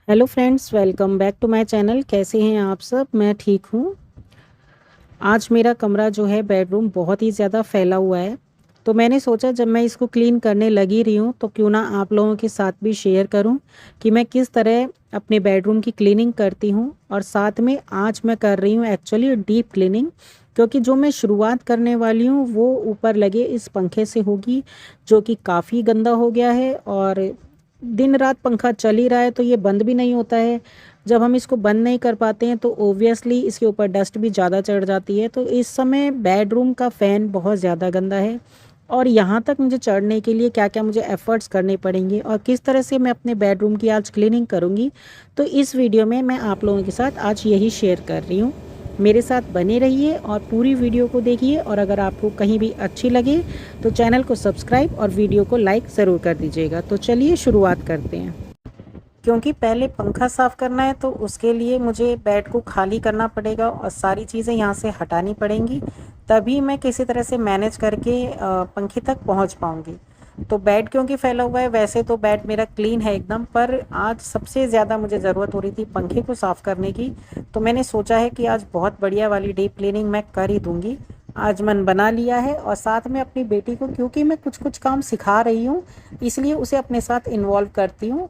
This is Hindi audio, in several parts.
Hello friends, welcome back to my channel. कैसे हैं आप सब? मैं ठीक हूँ। आज मेरा कमरा जो है बेडरूम बहुत ही ज़्यादा फैला हुआ है। तो मैंने सोचा जब मैं इसको क्लीन करने लगी रही हूँ तो क्यों ना आप लोगों के साथ भी शेयर करूँ कि मैं किस तरह अपने बेडरूम की क्लीनिंग करती हूँ। और साथ में आज मैं कर रही हूँ एक्चुअली डीप क्लीनिंग, क्योंकि जो मैं शुरुआत करने वाली हूँ वो ऊपर लगे इस पंखे से होगी, जो कि काफ़ी गंदा हो गया है। और दिन रात पंखा चल ही रहा है तो ये बंद भी नहीं होता है। जब हम इसको बंद नहीं कर पाते हैं तो ओब्वियसली इसके ऊपर डस्ट भी ज़्यादा चढ़ जाती है। तो इस समय बेडरूम का फ़ैन बहुत ज़्यादा गंदा है और यहाँ तक मुझे चढ़ने के लिए क्या क्या मुझे एफ़र्ट्स करने पड़ेंगे और किस तरह से मैं अपने बेडरूम की आज क्लीनिंग करूँगी, तो इस वीडियो में मैं आप लोगों के साथ आज यही शेयर कर रही हूँ। मेरे साथ बने रहिए और पूरी वीडियो को देखिए, और अगर आपको कहीं भी अच्छी लगे तो चैनल को सब्सक्राइब और वीडियो को लाइक ज़रूर कर दीजिएगा। तो चलिए शुरुआत करते हैं। क्योंकि पहले पंखा साफ़ करना है तो उसके लिए मुझे बेड को खाली करना पड़ेगा और सारी चीज़ें यहाँ से हटानी पड़ेंगी, तभी मैं किसी तरह से मैनेज करके पंखे तक पहुँच पाऊँगी। तो बेड क्योंकि फैला हुआ है, वैसे तो बेड मेरा क्लीन है एकदम, पर आज सबसे ज़्यादा मुझे ज़रूरत हो रही थी पंखे को साफ़ करने की। तो मैंने सोचा है कि आज बहुत बढ़िया वाली डीप क्लीनिंग मैं कर ही दूँगी। आज मन बना लिया है और साथ में अपनी बेटी को, क्योंकि मैं कुछ कुछ काम सिखा रही हूँ, इसलिए उसे अपने साथ इन्वॉल्व करती हूँ।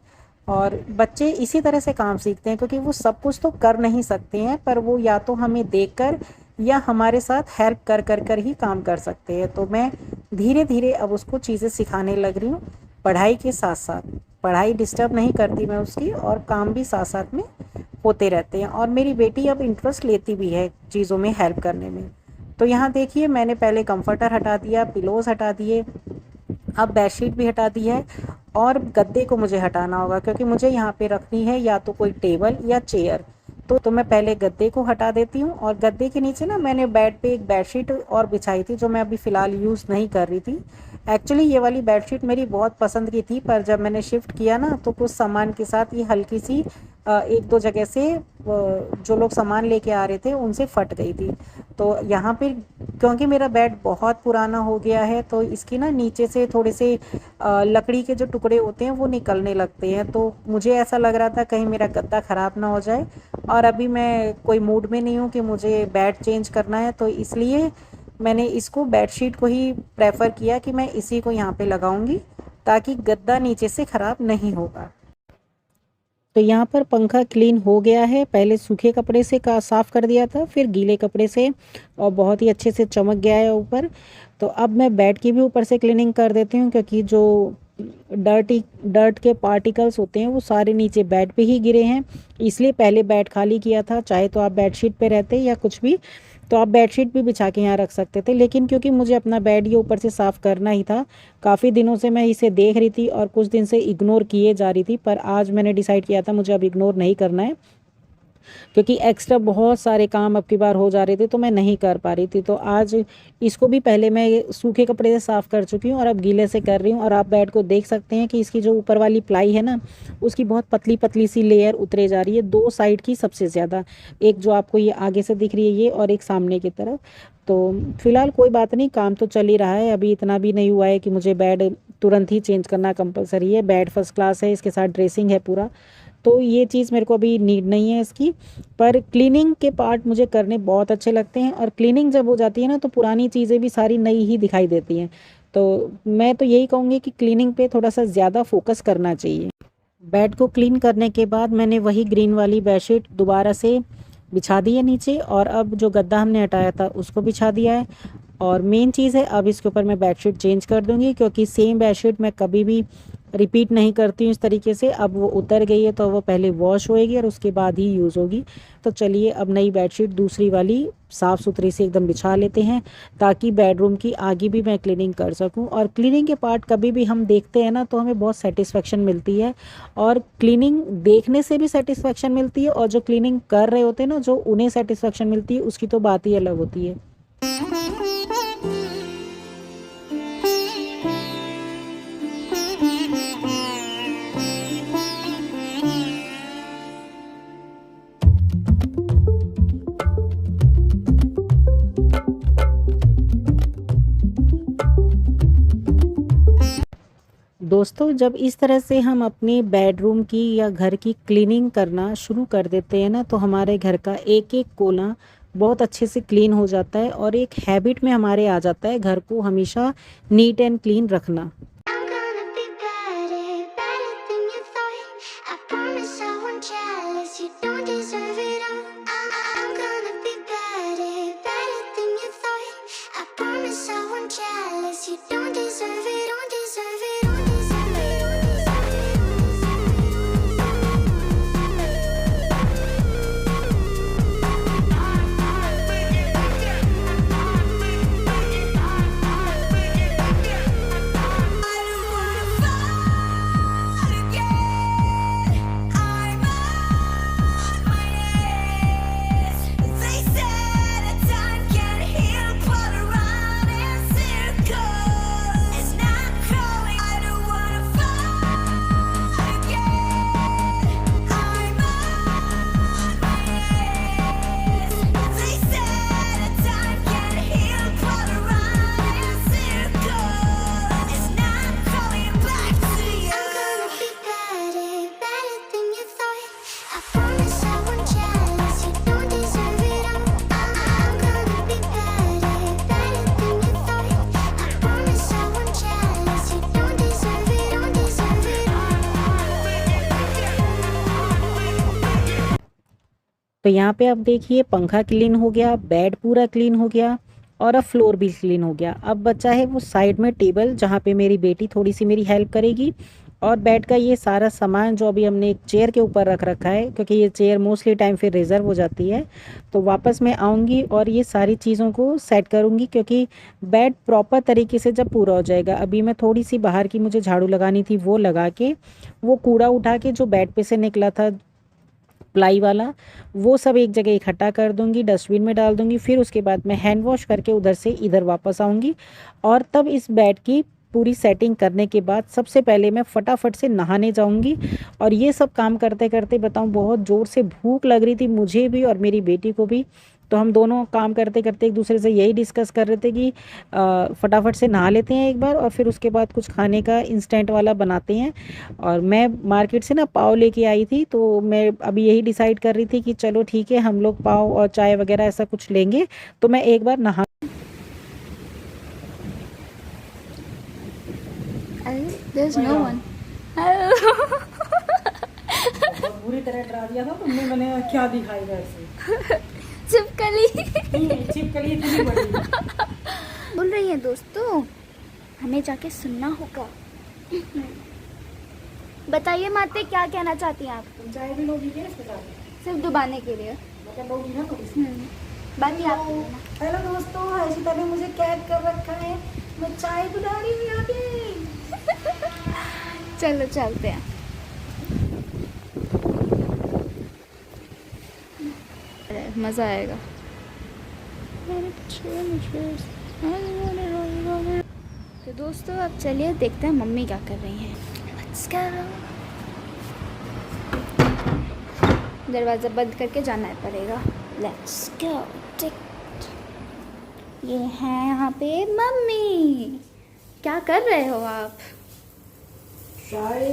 और बच्चे इसी तरह से काम सीखते हैं, क्योंकि वो सब कुछ तो कर नहीं सकते हैं, पर वो या तो हमें देखकर या हमारे साथ हेल्प कर कर कर ही काम कर सकते हैं। तो मैं धीरे धीरे अब उसको चीज़ें सिखाने लग रही हूँ, पढ़ाई के साथ साथ। पढ़ाई डिस्टर्ब नहीं करती मैं उसकी, और काम भी साथ साथ में होते रहते हैं। और मेरी बेटी अब इंटरेस्ट लेती भी है चीज़ों में हेल्प करने में। तो यहाँ देखिए, मैंने पहले कंफर्टर हटा दिया, पिलोज़ हटा दिए, अब बेडशीट भी हटा दी है। और गद्दे को मुझे हटाना होगा, क्योंकि मुझे यहाँ पे रखनी है या तो कोई टेबल या चेयर। तो मैं पहले गद्दे को हटा देती हूँ। और गद्दे के नीचे ना मैंने बेड पे एक बेडशीट और बिछाई थी, जो मैं अभी फ़िलहाल यूज़ नहीं कर रही थी। एक्चुअली ये वाली बेडशीट मेरी बहुत पसंद की थी, पर जब मैंने शिफ्ट किया ना तो कुछ सामान के साथ ये हल्की सी एक दो जगह से जो लोग सामान लेके आ रहे थे उनसे फट गई थी। तो यहाँ पे क्योंकि मेरा बेड बहुत पुराना हो गया है, तो इसकी ना नीचे से थोड़े से लकड़ी के जो टुकड़े होते हैं वो निकलने लगते हैं। तो मुझे ऐसा लग रहा था कहीं मेरा गद्दा ख़राब ना हो जाए, और अभी मैं कोई मूड में नहीं हूँ कि मुझे बेड चेंज करना है, तो इसलिए मैंने इसको बेडशीट को ही प्रेफर किया कि मैं इसी को यहाँ पे लगाऊंगी, ताकि गद्दा नीचे से ख़राब नहीं होगा। तो यहाँ पर पंखा क्लीन हो गया है। पहले सूखे कपड़े से का साफ़ कर दिया था, फिर गीले कपड़े से, और बहुत ही अच्छे से चमक गया है ऊपर। तो अब मैं बेड की भी ऊपर से क्लीनिंग कर देती हूँ, क्योंकि जो डर्ट के पार्टिकल्स होते हैं वो सारे नीचे बेड पे ही गिरे हैं, इसलिए पहले बेड खाली किया था। चाहे तो आप बेडशीट पे रहते या कुछ भी, तो आप बेडशीट भी बिछा के यहाँ रख सकते थे, लेकिन क्योंकि मुझे अपना बेड ये ऊपर से साफ़ करना ही था, काफ़ी दिनों से मैं इसे देख रही थी और कुछ दिन से इग्नोर किए जा रही थी, पर आज मैंने डिसाइड किया था मुझे अब इग्नोर नहीं करना है, क्योंकि एक्स्ट्रा बहुत सारे काम अब की बार हो जा रहे थे तो मैं नहीं कर पा रही थी। तो आज इसको भी पहले मैं सूखे कपड़े से साफ़ कर चुकी हूँ और अब गीले से कर रही हूँ। और आप बेड को देख सकते हैं कि इसकी जो ऊपर वाली प्लाई है ना, उसकी बहुत पतली पतली सी लेयर उतरे जा रही है, दो साइड की सबसे ज़्यादा। एक जो आपको ये आगे से दिख रही है ये, और एक सामने की तरफ। तो फिलहाल कोई बात नहीं, काम तो चल ही रहा है। अभी इतना भी नहीं हुआ है कि मुझे बेड तुरंत ही चेंज करना कंपलसरी है। बेड फर्स्ट क्लास है, इसके साथ ड्रेसिंग है पूरा, तो ये चीज़ मेरे को अभी नीड नहीं है इसकी। पर क्लीनिंग के पार्ट मुझे करने बहुत अच्छे लगते हैं, और क्लीनिंग जब हो जाती है ना तो पुरानी चीज़ें भी सारी नई ही दिखाई देती हैं। तो मैं तो यही कहूँगी कि क्लीनिंग पे थोड़ा सा ज़्यादा फोकस करना चाहिए। बेड को क्लीन करने के बाद मैंने वही ग्रीन वाली बेडशीट दोबारा से बिछा दी है नीचे, और अब जो गद्दा हमने हटाया था उसको बिछा दिया है। और मेन चीज़ है, अब इसके ऊपर मैं बेडशीट चेंज कर दूँगी, क्योंकि सेम बेडशीट मैं कभी भी रिपीट नहीं करती हूँ इस तरीके से। अब वो उतर गई है तो वो पहले वॉश होएगी और उसके बाद ही यूज़ होगी। तो चलिए अब नई बेडशीट दूसरी वाली साफ़ सुथरी से एकदम बिछा लेते हैं, ताकि बेडरूम की आगे भी मैं क्लीनिंग कर सकूं। और क्लीनिंग के पार्ट कभी भी हम देखते हैं ना तो हमें बहुत सेटिस्फेक्शन मिलती है, और क्लीनिंग देखने से भी सेटिस्फेक्शन मिलती है, और जो क्लीनिंग कर रहे होते हैं ना, जो उन्हें सेटिस्फेक्शन मिलती है, उसकी तो बात ही अलग होती है। दोस्तों जब इस तरह से हम अपने बेडरूम की या घर की क्लीनिंग करना शुरू कर देते हैं ना, तो हमारे घर का एक एक कोना बहुत अच्छे से क्लीन हो जाता है और एक हैबिट में हमारे आ जाता है घर को हमेशा नीट एंड क्लीन रखना। I'm gonna be better, better than you thought. I promise I won't jealous. You don't deserve it all. I'm gonna be better, better than you thought. I promise I won't jealous. You don't deserve it, don't deserve it, don't deserve it, don't तो यहाँ पे अब देखिए पंखा क्लीन हो गया, बेड पूरा क्लीन हो गया और अब फ्लोर भी क्लीन हो गया। अब बचा है वो साइड में टेबल जहाँ पे मेरी बेटी थोड़ी सी मेरी हेल्प करेगी, और बेड का ये सारा सामान जो अभी हमने एक चेयर के ऊपर रख रखा है, क्योंकि ये चेयर मोस्टली टाइम फिर रिजर्व हो जाती है। तो वापस मैं आऊँगी और ये सारी चीज़ों को सेट करूँगी, क्योंकि बेड प्रॉपर तरीके से जब पूरा हो जाएगा, अभी मैं थोड़ी सी बाहर की मुझे झाड़ू लगानी थी वो लगा के, वो कूड़ा उठा के जो बेड पे से निकला था प्लाई वाला, वो सब एक जगह इकट्ठा कर दूंगी, डस्टबिन में डाल दूंगी। फिर उसके बाद मैं हैंड वॉश करके उधर से इधर वापस आऊंगी, और तब इस बेड की पूरी सेटिंग करने के बाद सबसे पहले मैं फटाफट से नहाने जाऊंगी। और ये सब काम करते करते बताऊं, बहुत ज़ोर से भूख लग रही थी मुझे भी और मेरी बेटी को भी। तो हम दोनों काम करते करते एक दूसरे से यही डिस्कस कर रहे थे कि फटाफट से नहा लेते हैं एक बार, और फिर उसके बाद कुछ खाने का इंस्टेंट वाला बनाते हैं। और मैं मार्केट से ना पाव लेके आई थी, तो मैं अभी यही डिसाइड कर रही थी कि चलो ठीक है, हम लोग पाव और चाय वगैरह ऐसा कुछ लेंगे। तो मैं एक बार नहा There's no one. बुरी तरह डरा दिया था तुमने, मैंने क्या दिखाई घर से। छिपकली छिपकली इतनी बड़ी। बोल रही है दोस्तों, हमें जाके सुनना होगा। बताइए माते, क्या कहना चाहती हैं आप? चाय भी लोगी क्या इसके साथ? सिर्फ डुबाने के लिए। मतलब लोगी ना बाकी आप। हेलो दोस्तों, हर्षिता ने मुझे कैद कर रखा है, मैं चाय बुला रही हूँ आगे। चलो चलते हैं। मज़ा आएगा। तो दोस्तों अब चलिए देखते हैं मम्मी क्या कर रही हैं। Let's go. दरवाज़ा बंद करके जाना पड़ेगा। Let's go. ये हैं यहाँ पे मम्मी। क्या कर रहे हो आप? चाय,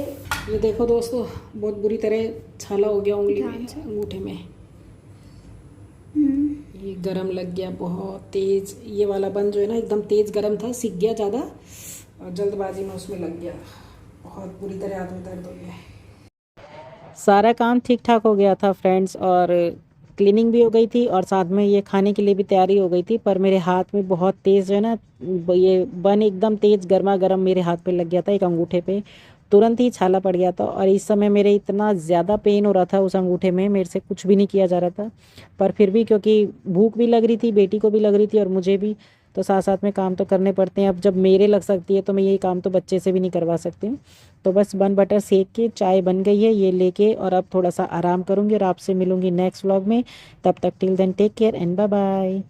ये देखो दोस्तों, बहुत बुरी तरह छाला हो गया उंगली में, अंगूठे में। ये गरम लग गया बहुत तेज। ये वाला बन जो है ना, एकदम तेज गरम था, सिक गया ज़्यादा और जल्दबाजी में उसमें लग गया। बहुत बुरी तरह हाथ में दर्द हो गया। सारा काम ठीक ठाक हो गया था फ्रेंड्स, और क्लीनिंग भी हो गई थी और साथ में ये खाने के लिए भी तैयारी हो गई थी। पर मेरे हाथ में बहुत तेज़ जो है ना, ये बन एकदम तेज़ गर्मा गर्म मेरे हाथ पे लग गया था, एक अंगूठे पे तुरंत ही छाला पड़ गया था। और इस समय मेरे इतना ज़्यादा पेन हो रहा था उस अंगूठे में, मेरे से कुछ भी नहीं किया जा रहा था। पर फिर भी क्योंकि भूख भी लग रही थी, बेटी को भी लग रही थी और मुझे भी, तो साथ साथ में काम तो करने पड़ते हैं। अब जब मेरे लग सकती है तो मैं ये काम तो बच्चे से भी नहीं करवा सकती हूँ। तो बस बन बटर सेक के चाय बन गई है, ये लेके और अब थोड़ा सा आराम करूँगी और आपसे मिलूँगी नेक्स्ट व्लॉग में। तब तक till then take care and bye bye.